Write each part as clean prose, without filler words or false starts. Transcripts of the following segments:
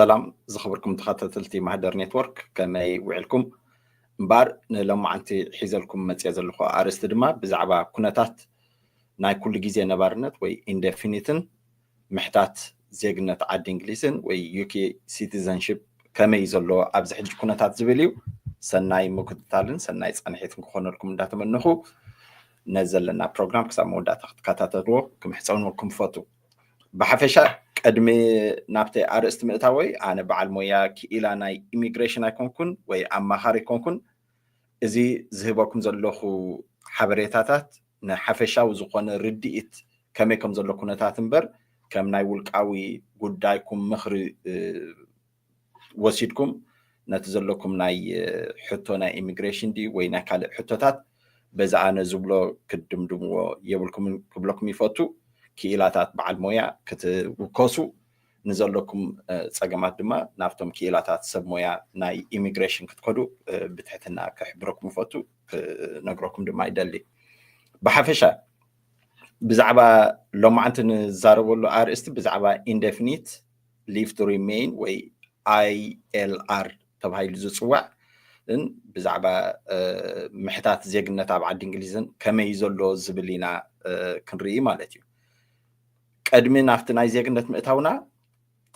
سلام زخبركم تخططلتي مهدر نتورك كما يوعلكم مبار لما عنتي حيزلكم متياز اللخو أرست دما بزعبا كونتات ناي كل جيزي نبارنت وي indefinite محتات زيغنة عاد إنجليزن وي يوكي citizenship كما يزلو أبز حج كونتات زبليو سناي مكتتالن سناي صنحيتن كخون لكم داتا منخو نزل لنا بروجرام كسا مودا تخطكاتاترو كم حسون لكم فوتو بحفشة قدمي نابتي أرست مئتاوي أنا بعلم ويا كإلا ناي إميغريشن أيكونكن وي أما خاري كونكن إزي زهبكم زلوخو حبريتاتات نحفشة وزقون ردئت كميكم زلوكو نتاتنبر كم ناي ولقاوي قدايكم مخري وسيدكم نتزلوكم ناي حتو ناي إميغريشن دي وي ناكال حتوتات بزعانا زبلو كدمدمو يبلكم كبلكم يفوتو كيلاتات بعد مويا كتوكسو نزلكم صقمات دما نافتم كيلاتات سب مويا ناي إيميغريشن كتكدو بتحتنا كحبركم فوتو نقرأكم دما يدلي بحفشة بزعبا لما أنت نزاربوا له أرست بزعبا indefinite leave to remain وي ILR تبعي لزوجوا بزعبا محتات زيجنا تبع الإنجليزن كما يزلوا زبلينا كنري مالتيو قدمي نافت ناي زيغنت مئتاونا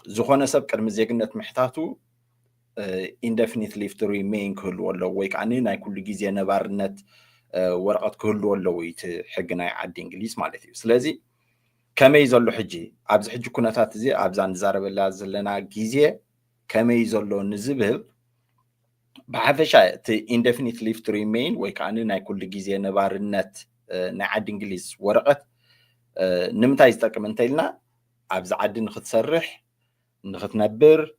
زخونه سب قدم زيغنت محتاتو indefinite leave to remain كل ولا ويك عني ناي كل جيزي نبارنت ورقت كل ولا ويت حقنا عاد انجليز مالتي سلازي كما يزلو حجي ابز حجي كونتات زي ابزان زاربلا زلنا جيزي كما يزلو نزبل بعفشا indefinite leave to remain ويك عني ناي كل جيزي نبارنت ناي عاد انجليز ورقت نمتاي يستقم انتيلنا عبز عادي نختسرح نختنبر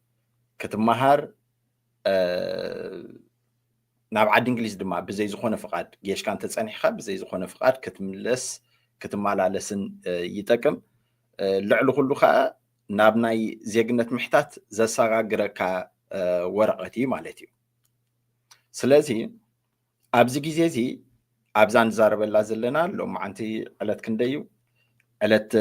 كتمهر ناب عاد انجليز دما بزي زخونه فقاد جيش كان تصنيخه بزي زخونه فقاد كتملس كتمالالسن يتقم لعلو كله خا نابناي زيغنت محتات زساغاغركا ورقتي مالتي سلازي ابز جيزي ابزان زاربلا زلنا لو معنتي علت كنديو علت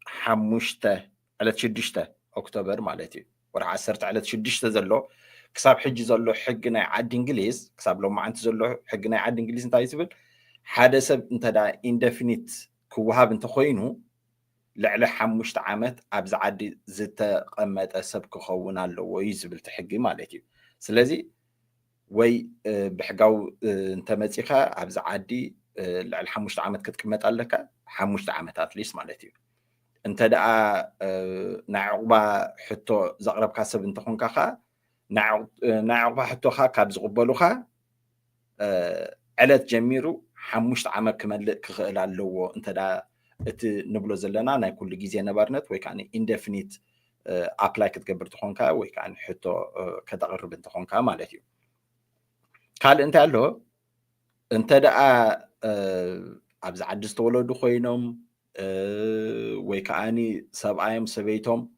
حموشته علت شدشته أكتوبر مالتي ورح عسرت علت شدشته زلو كساب حج زلو حقنا عاد إنجليز كساب لو ما أنت زلو حقنا عاد إنجليز أنت عايزبل حدث أنت دا indefinite كوهاب أنت خوينه لعله حموشت عامت أبز عادي زت قمت أسب كخونا له ويزبل تحقي مالتي سلازي وي بحقاو أنت متيخا أبز عادي لعل حموشت عامت كتكمت قالك حموشت عامتات ليس مالتي انت دا نعقبا حتو زقرب كاسب انت خون كاخا نعقبا حتو خا كاب زقبلو خا علت جميرو حموشت عامت كمال كخيل اللو انت دا ات نبلو زلنا ناي كل جيزي نبارنت ويكاني indefinite apply كتقبر تخونكا ويكاني حتو كتقرب انت خونكا مالتي قال انت قالو انت دا أبز عدست ولدو خوينهم ويكاني سبعايم سبيتهم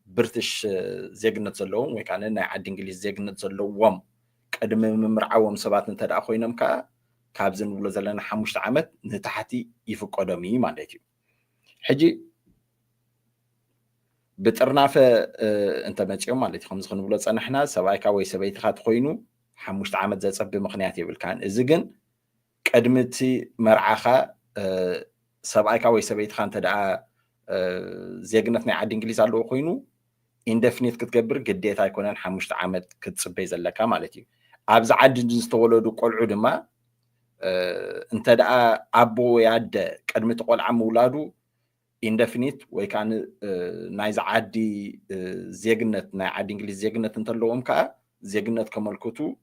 برتش زيغنت زلوهم ويكاني ناي عاد انجليز زيغنت زلوهم قدم ممرعوهم سبات انت دا خوينهم كابزن نبلو زلنا حموشت عامت نتحتي يفقدمي مالتي حجي بترنافه انت ماتيو مالتي خمس خنبلو صنحنا سبايكا وي سبيتخا تخوينو حموشت عامت زصب مخنيات يبل كان اذا كن قدمتي مرعخا سبايكا وي سبيتخا انت دا زيغنت ناي عاد انجليز علو خوينو indefinite كتقبر قديتا يكونن حموشت عامت كتصبي زلكا مالتي ابز عاد نستولدو قلعو دما انت دا ابو ياد قدمت قلعه مولادو indefinite ويكان نايز عادي زيغنت ناي عاد انجليز زيغنت انتلوهم كا زيغنت كملكتو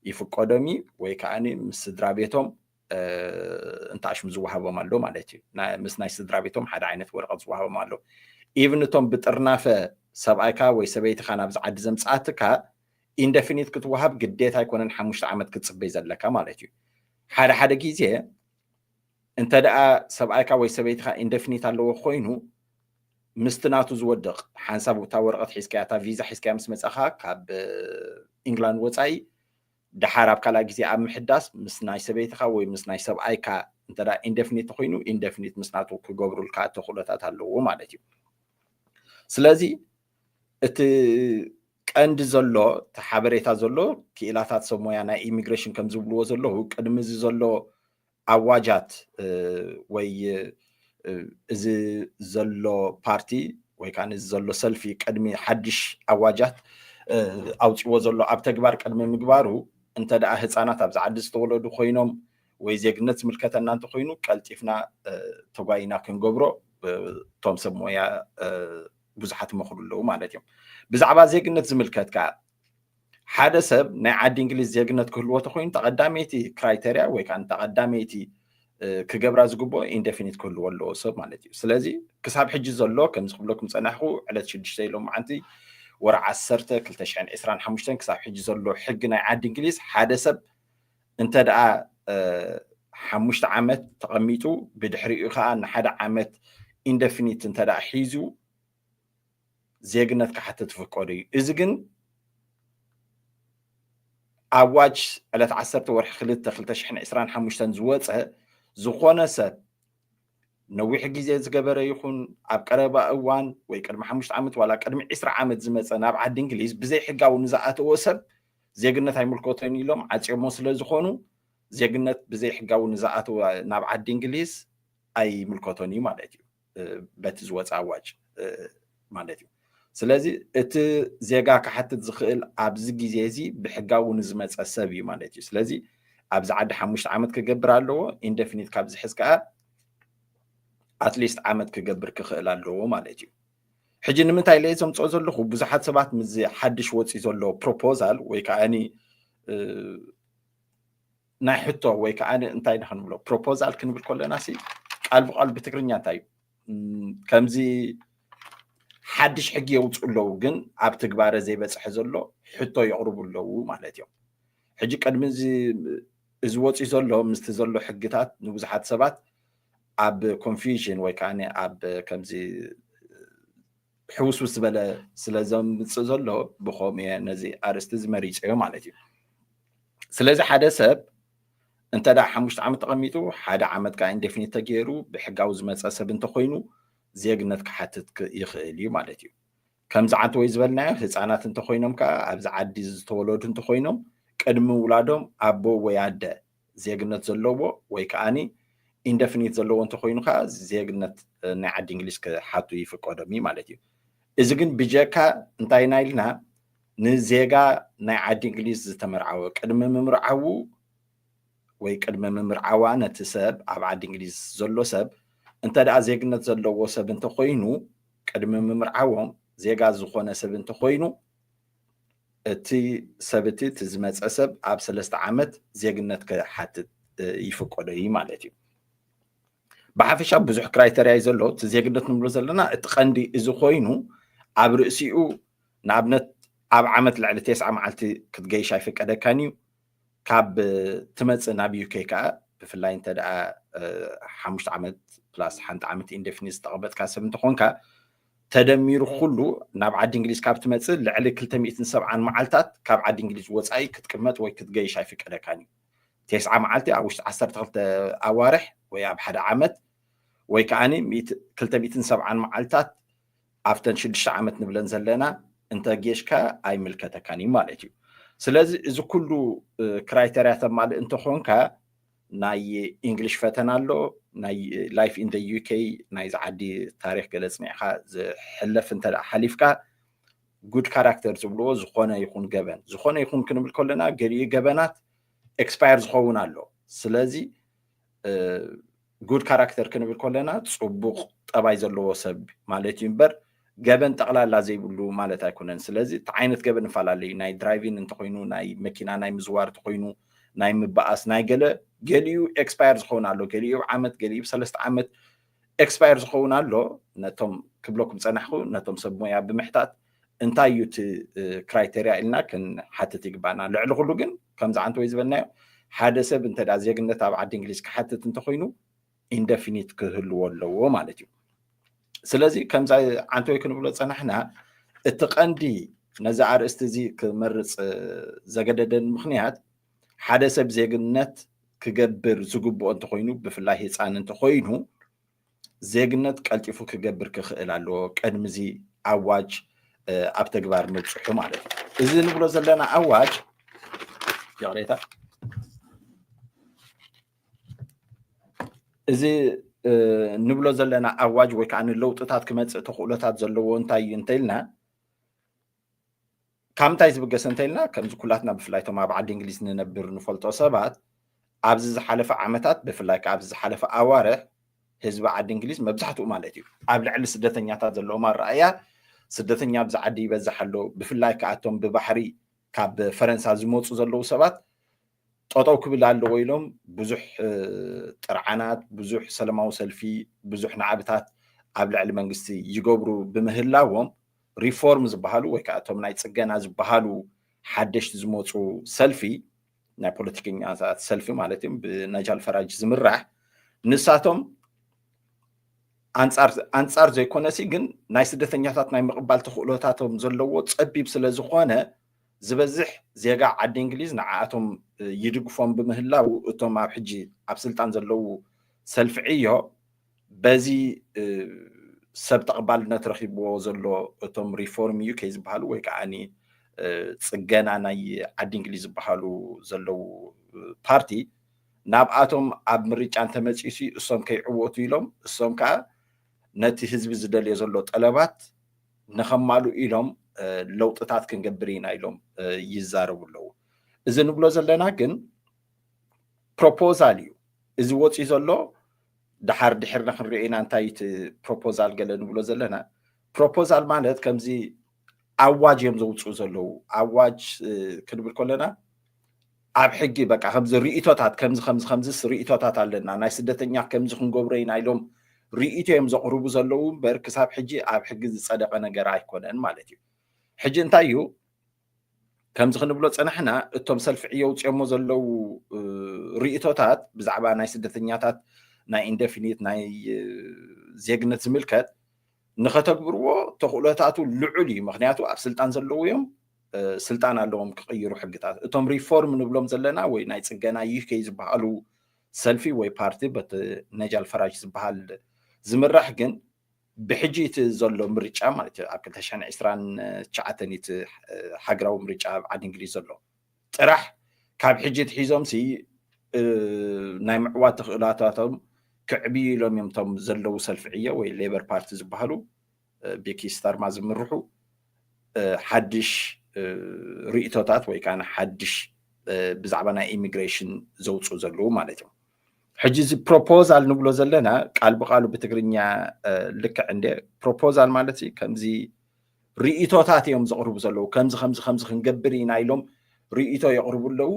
يفقدمي ويكاني مسدرابيتهم انت عش مزوهبه مالو مالتي مس ناي سدرابيتهم حدا عينت ورقه زوهبه مالو even توم بترنافه سبايكا وي سبيت خانا بز عاد زمصاتكا indefinite كتوهب قديتا يكونن حموشت عامت كتصبي زلكا مالتي حدا جيزي انت دا سبايكا وي سبيتخا indefinite علو خوينو مستناتو زودق حنساب تا ورقه حسكاتا فيزا حسكا مس مصخا كاب انجلاند وصاي دحاراب كلا غزي اب محداس مس ناي سبيتخا وي مس ناي سبايكا انت دا indefinite خوينو indefinite مسناتو كغبرلكا تخلطات علو مالتي سلازي እቲ ቀንዲ ዘሎ ተሓበሬታ ዘሎ ክኢላታት ሰብ ሞያ ናይ ኢሚግሬሽን ከም ዝብልዎ ዘለዉ ቅድሚ እዚ ዘሎ ኣዋጃት ወይ እዚ ዘሎ ፓርቲ ወይ ከዓ እዚ ዘሎ ሰልፊ ቅድሚ ሓድሽ ኣዋጃት ኣውፅዎ ዘሎ ኣብ ተግባር ቅድሚ ምግባሩ እንተደኣ ህፃናት ኣብዚ ዓዲ ዝተወለዱ ኮይኖም ወይ ዜግነት ዝምልከተና እንተኮይኑ ቀልጢፍና ተጓይና ክንገብሮ እቶም ሰብ ሞያ ብዙሓት ይመክሩ ኣለዉ ማለት እዮም ብዛዕባ ዜግነት ዝምልከት ከዓ ሓደ ሰብ ናይ ዓዲ እንግሊዝ ዜግነት ክህልዎ ተኮይኑ ተቐዳመይቲ ክራይቴርያ ወይ ከዓ ተቐዳመይቲ ክገብራ ዝግብኦ ኢንደፊኒት ክህልዎ ኣለዎ ሰብ ማለት እዩ ስለዚ ክሳብ ሕጂ ዘሎ ከም ዝክብለኩም ፀናሕኩ ዕለት 6 ኢሎም መዓንቲ ወርዓ 10 2025 ክሳብ ሕጂ ዘሎ ሕጊ ናይ ዓዲ እንግሊዝ ሓደ ሰብ እንተደኣ 5 ዓመት ተቐሚጡ ብድሕሪኡ ከዓ ንሓደ ዓመት ኢንደፊኒት እንተደኣ ሒዙ ዜግነት ክሓትት ፍቀዱ እዩ እዚ ግን ኣዋጅ ዕለት 10 ወርሒ 2 2025 ዝወፀ ዝኾነ ሰብ ነዊሕ ግዜ ዝገበረ ይኹን ኣብ ቀረባ እዋን ወይ ቅድሚ 5 ዓመት ዋላ ቅድሚ 20 ዓመት ዝመፀ ናብ ዓዲ እንግሊዝ ብዘይ ሕጋዊ ንዝኣተወ ሰብ ዜግነት ኣይምልከቶን ኢሎም ዓፅሞ ስለ ዝኾኑ ዜግነት ብዘይ ሕጋዊ ንዝኣተወ ናብ ዓዲ እንግሊዝ ኣይምልከቶን እዩ ማለት እዩ በቲ ዝወፀ ኣዋጅ ማለት እዩ ስለዚ እቲ ዜጋ ክሓትት ዝኽእል ኣብዚ ግዜ እዚ ብሕጋዊ ንዝመፀ ሰብ እዩ ማለት እዩ ስለዚ ኣብዚ ዓዲ 5 ዓመት ክገብር ኣለዎ ኢንደፊኒት ካብ ዝሕዝ ከዓ ኣትሊስት ዓመት ክገብር ክኽእል ኣለዎ ማለት እዩ ሕጂ ንምንታይ ለየ ዘምፅኦ ዘለኹ ብዙሓት ሰባት ምዝ ሓድሽ ወፂ ዘሎ ፕሮፖዛል ወይ ከዓኒ ናይ ሕቶ ወይ ከዓኒ እንታይ ንክንብሎ ፕሮፖዛል ክንብል ከለና ሲ ቃል ብቃል ብትግርኛ እንታይ እዩ ከምዚ ሓድሽ ሕጊ የውፅኡ ኣለዉ ግን ኣብ ትግባረ ዘይበፅሐ ዘሎ ሕቶ የቕርቡ ኣለዉ ማለት እዮም ሕጂ ቅድሚ እዚ ወፂኡ ዘሎ ምስቲ ዘሎ ሕግታት ንብዙሓት ሰባት ኣብ ኮንፊዥን ወይ ከዓኒ ኣብ ከምዚ ሕውስውስ ዝበለ ስለ ዘምፅእ ዘሎ ብኸምኡ እየ ነዚ ኣርእስቲ ዝመሪፀ ማለት እዩ ስለዚ ሓደ ሰብ እንተዳ 5 ዓመት ተቐሚጡ ሓደ ዓመት ከዓ ኢንዴፊኒት ተገይሩ ብሕጋዊ ዝመፀ ሰብ እንተኮይኑ ዜግነት ክሓትት ይኽእል እዩ ማለት እዩ ከምዚ ዓንቲ ወይ ዝበልናዮ ህፃናት እንተኮይኖም ከዓ ኣብዚ ዓዲ ዝተወለዱ እንተኮይኖም ቅድሚ ውላዶም ኣቦ ወይ ኣደ ዜግነት ዘለዎ ወይ ከዓኒ ኢንደፊኒት ዘለዎ እንተኮይኑ ከዓ ዜግነት ናይ ዓዲ እንግሊዝ ክሓቱ ይፍቀዶም እዩ ማለት እዩ እዚ ግን ብጀካ እንታይ ኢና ኢልና ንዜጋ ናይ ዓዲ እንግሊዝ ዝተመርዓወ ቅድሚ ምምርዓዉ ወይ ቅድሚ ምምርዓዋ ነቲ ሰብ ኣብ ዓዲ እንግሊዝ ዘሎ ሰብ እንተደኣ ዜግነት ዘለዎ ሰብ እንተኮይኑ ቅድሚ ምምርዓዎም ዜጋ ዝኾነ ሰብ እንተኮይኑ እቲ ሰብ እቲ ዝመፀ ሰብ ኣብ 3 ዓመት ዜግነት ክሓትት ይፍቀዶ እዩ ማለት እዩ ብሓፈሻ ብዙሕ ክራይተርያ እዩ ዘሎ እቲ ዜግነት ንብሎ ዘለና እቲ ቀንዲ እዚ ኮይኑ ኣብ ርእሲኡ ንኣብነት ኣብ ዓመት ልዕሊ 9 መዓልቲ ክትገይሽ ኣይፍቀደካን እዩ ካብ ትመፅእ ናብ ዩኬ ከዓ ብፍላይ እንተደኣ 5 ዓመት ፕላስ ሓንቲ ዓመት ኢንዴፊኒት ዝተቐበጥካ ሰብ እንትኾንካ ተደሚሩ ኩሉ ናብ ዓዲ እንግሊዝ ካብ ትመፅእ ልዕሊ 270 መዓልታት ካብ ዓዲ እንግሊዝ ወፃኢ ክትቅመጥ ወይ ክትገይሽ ኣይፍቀደካን እዩ 9 መዓልቲ ኣብ ውሽጢ 12 ኣዋርሕ ወይ ኣብ ሓደ ዓመት ወይ ከዓኒ 270 መዓልታት ኣፍተን 6 ዓመት ንብለን ዘለና እንተ ጌሽካ ኣይምልከተካን እዩ ማለት እዩ ስለዚ እዚ ኩሉ ክራይተርያ ተማልእ እንተኾንካ ናይ እንግሊሽ ፈተና ኣሎ ናይ ላይፍ ኢን ደ ዩኬ ናይ ዝዓዲ ታሪክ ገለፅኒዕካ ዝሕለፍ እንተደኣ ሓሊፍካ ጉድ ካራክተር ዝብልዎ ዝኾነ ይኹን ገበን ዝኾነ ይኹን ክንብል ከለና ገሊኡ ገበናት ኤክስፓየር ዝኸውን ኣሎ ስለዚ ጉድ ካራክተር ክንብል ከለና ፅቡቕ ጠባይ ዘለዎ ሰብ ማለት እዩ እምበር ገበን ጠቕላላ ዘይብሉ ማለት ኣይኮነን ስለዚ እቲ ዓይነት ገበን ንፈላለዩ ናይ ድራይቪን እንተኮይኑ ናይ መኪና ናይ ምዝዋር እንተኮይኑ ናይ ምበኣስ ናይ ገሊኡ ኤክስፓየር ዝኸውን ኣሎ ገሊኡ ዓመት ገሊኡ 3 ዓመት ኤክስፓየር ዝኸውን ኣሎ ነቶም ክብለኩም ፀናሕኩ ነቶም ሰብ ሞያ ብምሕታት እንታይ እዩ እቲ ክራይተርያ ኢልና ክንሓትት ይግባና ልዕሊ ኩሉ ግን ከምዚ ዓንቲ ወይ ዝበልናዮ ሓደ ሰብ እንተደኣ ዜግነት ኣብ ዓዲ እንግሊዝ ክሓትት እንተኮይኑ ኢንደፊኒት ክህልዎ ኣለዎ ማለት እዩ ስለዚ ከምዚ ዓንቲ ወይ ክንብሎ ፀናሕና እቲ ቀንዲ ነዚ ኣርእስቲ እዚ ክመርፅ ዘገደደን ምክንያት ሓደ ሰብ ዜግነት ክገብር ዝግብኦ እንተኮይኑ ብፍላይ ህፃን እንተኮይኑ ዜግነት ቀልጢፉ ክገብር ክኽእል ኣለዎ ቅድሚ እዚ ኣዋጅ ኣብ ተግባር ምብፅሑ ማለት እዩ እዚ ንብሎ ዘለና ኣዋጅ የቕሬታ እዚ ንብሎ ዘለና ኣዋጅ ወይ ከዓ ንለውጥታት ክመፅእ ተኽእሎታት ዘለዎ እንታይ እዩ እንተኢልና ካብ ምንታይ ዝብገሰ እንተኢልና ከምዚ ኩላትና ብፍላይ እቶም ኣብ ዓዲ እንግሊዝ ንነብር ንፈልጦ ሰባት ኣብዚ ዝሓለፈ ዓመታት ብፍላይ ከዓ ኣብዚ ዝሓለፈ ኣዋርሕ ህዝቢ ዓዲ እንግሊዝ መብዛሕትኡ ማለት እዩ ኣብ ልዕሊ ስደተኛታት ዘለዎም ኣረኣእያ ስደተኛ ኣብዚ ዓዲ ይበዝሕ ኣሎ ብፍላይ ከዓ እቶም ብባሕሪ ካብ ፈረንሳ ዝመፁ ዘለዉ ሰባት ጠጠው ክብል ኣለዎ ኢሎም ብዙሕ ጥርዓናት ብዙሕ ሰላማዊ ሰልፊ ብዙሕ ንዓብታት ኣብ ልዕሊ መንግስቲ ይገብሩ ብምህላዎም ሪፎርም ዝበሃሉ ወይ ከዓ እቶም ናይ ፅገና ዝበሃሉ ሓደሽቲ ዝመፁ ሰልፊ ናይ ፖለቲከኛታት ሰልፊ ማለት እዩ ብነጃል ፈራጅ ዝምራሕ ንሳቶም ኣንፃር ዘይኮነሲ ግን ናይ ስደተኛታት ናይ ምቕባል ተኽእሎታቶም ዘለዎ ፀቢብ ስለ ዝኾነ ዝበዝሕ ዜጋ ዓዲ እንግሊዝ ንዓኣቶም ይድግፎም ብምህላው እቶም ኣብ ሕጂ ኣብ ስልጣን ዘለዉ ሰልፊ ዕዮ በዚ ሰብ ተቐባልነት ረኺብዎ ዘሎ እቶም ሪፎርም ዩኬ ዝበሃሉ ወይ ከዓኒ ፅገና ናይ ዓዲ እንግሊዝ ዝበሃሉ ዘለዉ ፓርቲ ናብኣቶም ኣብ ምርጫ እንተመፂሱ እሶም ከይዕወቱ ኢሎም እሶም ከዓ ነቲ ህዝቢ ዝደልዮ ዘሎ ጠለባት ንኸማሉ ኢሎም ለውጥታት ክንገብር ኢና ኢሎም ይዛረቡ ኣለዉ እዚ ንብሎ ዘለና ግን ፕሮፖዛል እዩ እዚ ወፂኡ ዘሎ ድሓር ድሕርና ክንሪኦ ኢና እንታይ እቲ ፕሮፖዛል ገለ ንብሎ ዘለና ፕሮፖዛል ማለት ከምዚ ኣዋጅ እዮም ዘውፅኡ ዘለዉ ኣዋጅ ክንብል ከለና ኣብ ሕጊ በቃ ከምዚ ርእቶታት ከምዚ ርእቶታት ኣለና ናይ ስደተኛ ከምዚ ክንገብሮ ኢና ኢሎም ርእቶ እዮም ዘቕርቡ ዘለዉ እምበር ክሳብ ሕጂ ኣብ ሕጊ ዝፀደቐ ነገር ኣይኮነን ማለት እዩ ሕጂ እንታይ እዩ ከምዚ ክንብሎ ፀናሕና እቶም ሰልፊ ዕዮ ውፅኦሞ ዘለዉ ርእቶታት ብዛዕባ ናይ ስደተኛታት ናይ ኢንደፊኒት ናይ ዜግነት ዝምልከት ንኸተግብርዎ ተኽእሎታቱ ልዑል እዩ ምክንያቱ ኣብ ስልጣን ዘለዉ እዮም ስልጣን ኣለዎም ክቕይሩ ሕግታት እቶም ሪፎርም ንብሎም ዘለና ወይ ናይ ፅገና ዩኬ ዝበሃሉ ሰልፊ ወይ ፓርቲ በቲ ነጃል ፈራጅ ዝበሃል ዝምራሕ ግን ብሕጂ እቲ ዘሎ ምርጫ ማለት እዩ ኣብ 2029 እቲ ሃገራዊ ምርጫ ኣብ ዓዲ እንግሊዝ ዘሎ ጥራሕ ካብ ሕጂ ትሒዞም ሲ ናይ ምዕዋት ተኽእሎታቶም ክዕብዩ ኢሎም እዮም እቶም ዘለዉ ሰልፊ ዕዮ ወይ ሌበር ፓርቲ ዝበሃሉ ቤኪ ስታርማ ዝምርሑ ሓድሽ ርእቶታት ወይ ከዓ ሓድሽ ብዛዕባ ናይ ኢሚግሬሽን ዘውፅኡ ዘለዉ ማለት እዮም ሕጂ እዚ ፕሮፖዛል ንብሎ ዘለና ቃል ብቃሉ ብትግርኛ ልክዕ እንደ ፕሮፖዛል ማለት ከምዚ ርእቶታት እዮም ዘቕርቡ ዘለዉ ከምዚ ክንገብር ኢና ኢሎም ርእቶ የቕርቡ ኣለዉ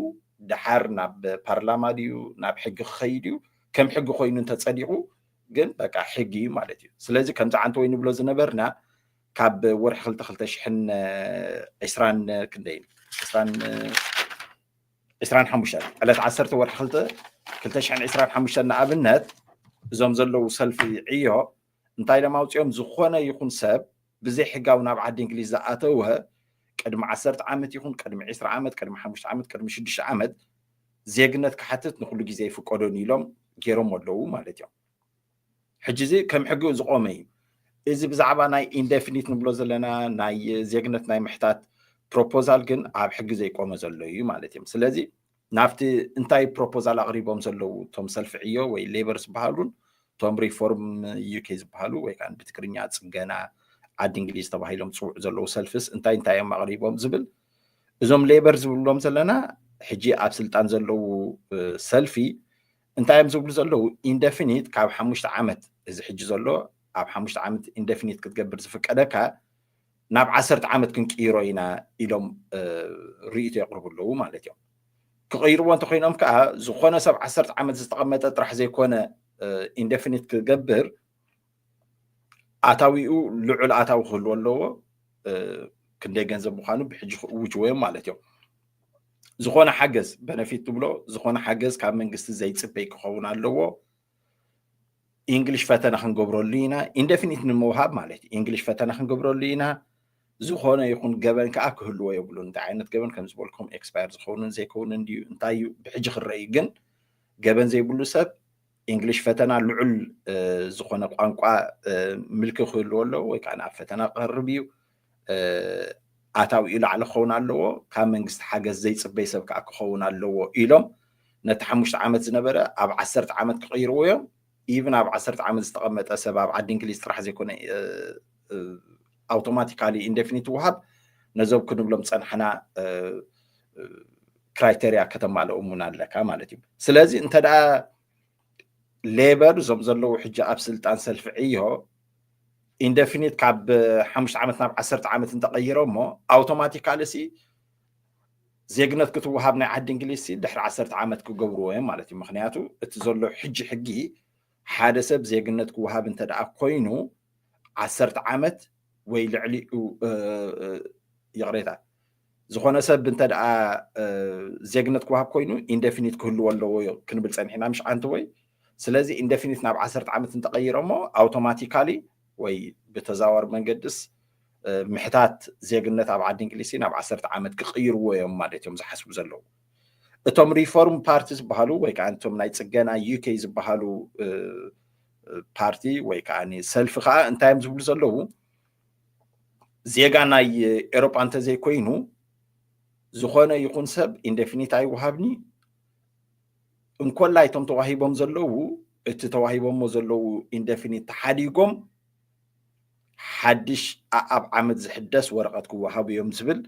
ድሓር ናብ ፓርላማ ድዩ ናብ ሕጊ ክኸይድ እዩ ከም ሕጊ ኮይኑ እንተፀዲቑ ግን በቃ ሕጊ እዩ ማለት እዩ ስለዚ ከምዚ ዓንተ ወይ ንብሎ ዝነበርና ካብ ወርሒ 2020 ክንደይ 25 ዕለት 10 ወርሒ 2025 ንኣብነት እዞም ዘለዉ ሰልፊ ዕዮ እንታይ ደማ ውፅኦም ዝኾነ ይኹን ሰብ ብዘይ ሕጋዊ ናብ ዓዲ እንግሊዝ ዝኣተወ ቅድሚ 10 ዓመት ይኹን ቅድሚ 20 ዓመት ቅድሚ 5 ዓመት ቅድሚ 6 ዓመት ዜግነት ክሓትት ንኩሉ ግዜ ይፍቀዶን ኢሎም ገይሮም ኣለዉ ማለት እዮም ሕጂ እዚ ከም ሕጊ ዝቆመ እዩ እዚ ብዛዕባ ናይ ኢንደፊኒት ንብሎ ዘለና ናይ ዜግነት ናይ ምሕታት ፕሮፖዛል ግን ኣብ ሕጊ ዘይቆመ ዘሎ እዩ ማለት እዮም ስለዚ ናብቲ እንታይ ፕሮፖዛል ኣቕሪቦም ዘለዉ እቶም ሰልፊ ዕዮ ወይ ሌበር ዝበሃሉን እቶም ሪፎርም ዩኬ ዝበሃሉ ወይ ከዓ ብትግርኛ ፅገና ዓዲ እንግሊዝ ተባሂሎም ዝፅውዑ ዘለዉ ሰልፊስ እንታይ እዮም ኣቕሪቦም ዝብል እዞም ሌበር ዝብሎም ዘለና ሕጂ ኣብ ስልጣን ዘለዉ ሰልፊ እንታይ እዮም ዝብሉ ዘለዉ ኢንደፊኒት ካብ 5 ዓመት እዚ ሕጂ ዘሎ ኣብ 5 ዓመት ኢንደፊኒት ክትገብር ዝፍቀደካ ናብ 10 ዓመት ክንቅይሮ ኢና ኢሎም ርእቶ የቕርቡ ኣለዉ ማለት እዮም ክቕይርዎ እንተኮይኖም ከዓ ዝኾነ ሰብ 10 ዓመት ዝተቐመጠ ጥራሕ ዘይኮነ ኢንደፊኒት ክገብር ኣታዊኡ ልዑል ኣታዊ ክህልዎ ኣለዎ ክንደይ ገንዘብ ምዃኑ ብሕጂ ክእውጅዎ ማለት እዮም ዝኾነ ሓገዝ በነፊት ትብሎ ዝኾነ ሓገዝ ካብ መንግስቲ ዘይፅበይ ክኸውን ኣለዎ እንግሊሽ ፈተና ክንገብረሉ ኢና ኢንደፊኒት ንምውሃብ ማለት እዩ እንግሊሽ ፈተና ክንገብረሉ ኢና ዝኾነ ይኹን ገበን ከዓ ክህልዎ የብሉ እንታይ ዓይነት ገበን ከም ዝበልኩም ኤክስፓየር ዝኸውንን ዘይከውንን ድዩ እንታይ እዩ ብሕጂ ክረአዩ ግን ገበን ዘይብሉ ሰብ እንግሊሽ ፈተና ልዑል ዝኾነ ቋንቋ ምልክ ክህልዎ ኣለዎ ወይ ከዓ ናብ ፈተና ክቐርብ እዩ ኣታዊኡ ላዕሊ ክኸውን ኣለዎ ካብ መንግስቲ ሓገዝ ዘይፅበይ ሰብ ከዓ ክኸውን ኣለዎ ኢሎም ነቲ 5 ዓመት ዝነበረ ኣብ 10 ዓመት ክቕይርዎ እዮም ኢቭን ኣብ 10 ዓመት ዝተቐመጠ ሰብ ኣብ ዓዲ እንግሊዝ ጥራሕ ዘይኮነ ኣውቶማቲካሊ ኢንዴፊኒት ውሃብ ነዞም ክንብሎም ፀንሕና ክራይቴርያ ከተማልኦም እውን ኣለካ ማለት እዩ ስለዚ እንተደኣ ሌበር እዞም ዘለዉ ሕጂ ኣብ ስልጣን ሰልፊ ዕዮ ኢንዴፊኒት ካብ 5 ዓመት ናብ 10 ዓመት እንተቐይሮሞ ኣውቶማቲካሊ ሲ ዜግነት ክትወሃብ ናይ ዓዲ እንግሊዝ ድሕሪ 10 ዓመት ክገብርዎ እዮም ማለት እዩ ምክንያቱ እቲ ዘሎ ሕጂ ሕጊ ሓደ ሰብ ዜግነት ክወሃብ እንተደኣ ኮይኑ 10 ዓመት ወይ ልዕሊኡ ይቕሬታ ዝኾነ ሰብ እንተደኣ ዜግነት ክወሃብ ኮይኑ ኢንዴፊኒት ክህልዎ ኣለዎ ክንብል ፀኒሕና ምሽ ሓንቲ ወይ ስለዚ ኢንዴፊኒት ናብ 10 ዓመት እንተቐይሮሞ ኣውቶማቲካሊ ወይ ብተዛዋሪ መንገድስ ምሕታት ዜግነት ኣብ ዓዲ እንግሊዝ ናብ 10 ዓመት ክቕይርዎ እዮም ማለት እዮም ዝሓስቡ ዘለዉ እቶም ሪፎርም ፓርቲ ዝበሃሉ ወይ ከዓ እቶም ናይ ፅገና ዩኬ ዝበሃሉ ፓርቲ ወይ ከዓ ሰልፊ ከዓ እንታይ እዮም ዝብሉ ዘለዉ ዜጋ ናይ ኤሮጳ እንተዘይኮይኑ ዝኾነ ይኹን ሰብ ኢንዴፊኒት ኣይወሃብኒ እንኮላይ እቶም ተዋሂቦም ዘለዉ እቲ ተዋሂቦሞ ዘለዉ ኢንዴፊኒት ተሓዲጎም ሓድሽ ኣብ ዓመት ዝሕደስ ወረቐት ክወሃቡ እዮም ዝብል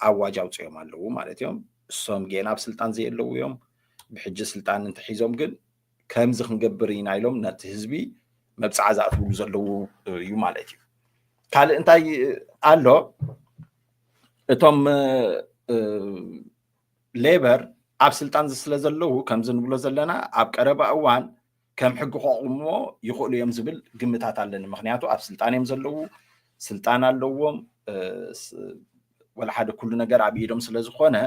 ኣዋጅ ኣውፅኦም ኣለዉ ማለት እዮም እሶም ጌና ኣብ ስልጣን ዘየለዉ እዮም ብሕጂ ስልጣን እንተሒዞም ግን ከምዚ ክንገብር ኢና ኢሎም ነቲ ህዝቢ መብፃዓ ዝኣትውሉ ዘለዉ እዩ ማለት እዩ ካልእ እንታይ ኣሎ እቶም ሌበር ኣብ ስልጣን ስለ ዘለዉ ከምዚ ንብሎ ዘለና ኣብ ቀረባ እዋን ከም ሕጊ ከቕሞ ይኽእሉ እዮም ዝብል ግምታት ኣለኒ ምክንያቱ ኣብ ስልጣን እዮም ዘለዉ ስልጣን ኣለዎም ወላ ሓደ ኩሉ ነገር ኣብ ኢዶም ስለ ዝኾነ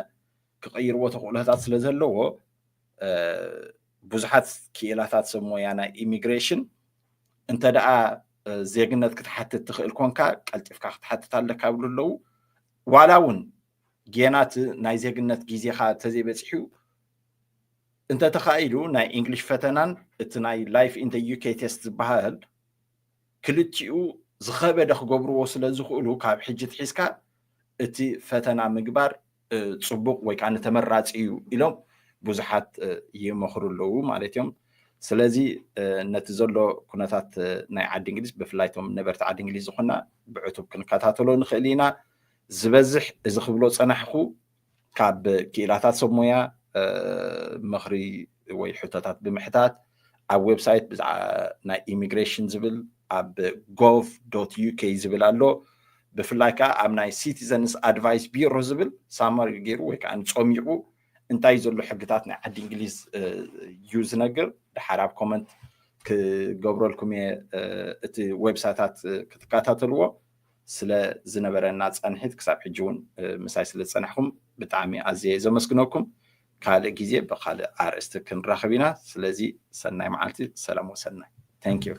ክቕይርዎ ተኽእሎታት ስለ ዘለዎ ብዙሓት ክኢላታት ሰብ ሞያ ናይ ኢሚግሬሽን እንተደኣ ዜግነት ክትሓትት ትኽእል ኮንካ ቀልጢፍካ ክትሓትት ኣለካ ብሉ ኣለዉ ዋላ እውን ጌናት ናይ ዜግነት ግዜኻ ተዘይበፂሑ እንተተኻኢሉ ናይ እንግሊሽ ፈተናን እቲ ናይ ላይፍ ኢን ዘ ዩኬ ቴስት ዝበሃል ክልቲኡ ዝኸበደ ክገብርዎ ስለ ዝኽእሉ ካብ ሕጂ ትሒዝካ እቲ ፈተና ምግባር ፅቡቕ ወይ ከዓ ንተመራፂ እዩ ኢሎም ብዙሓት ይመኽሩ ኣለዉ ማለት እዮም ስለዚ ነቲ ዘሎ ኩነታት ናይ ዓዲ እንግሊዝ ብፍላይ እቶም ነበርቲ ዓዲ እንግሊዝ ዝኾና ብዕቱብ ክንከታተሎ ንኽእል ኢና ዝበዝሕ እዚ ክብሎ ፀናሕኹ ካብ ክኢላታት ሰብ ሞያ ምኽሪ ወይ ሕቶታት ብምሕታት ኣብ ዌብሳይት ናይ ኢሚግሬሽን ዝብል ኣብ gov.uk ዝብል ኣሎ ብፍላይ ከዓ ኣብ ናይ ሲቲዘንስ ኣድቫይስ ቢሮ ዝብል ሳመሪ ገይሩ ወይ ከዓ ንፀሚቑ እንታይ ዘሎ ሕግታት ናይ ዓዲ እንግሊዝ እዩ ዝነግር ድሓር ኣብ ኮመንት ክገብረልኩም እየ እቲ ዌብሳይታት ክትከታተልዎ ስለ ዝነበረና ፀንሒት ክሳብ ሕጂ እውን ምሳይ ስለ ዝፀናሕኩም ብጣዕሚ ኣዝየ ዘመስግነኩም ካልእ ግዜ ብካልእ ኣርእስቲ ክንራኸብ ኢና ስለዚ ሰናይ መዓልቲ ሰላም ወሰናይ ታንክ ዩ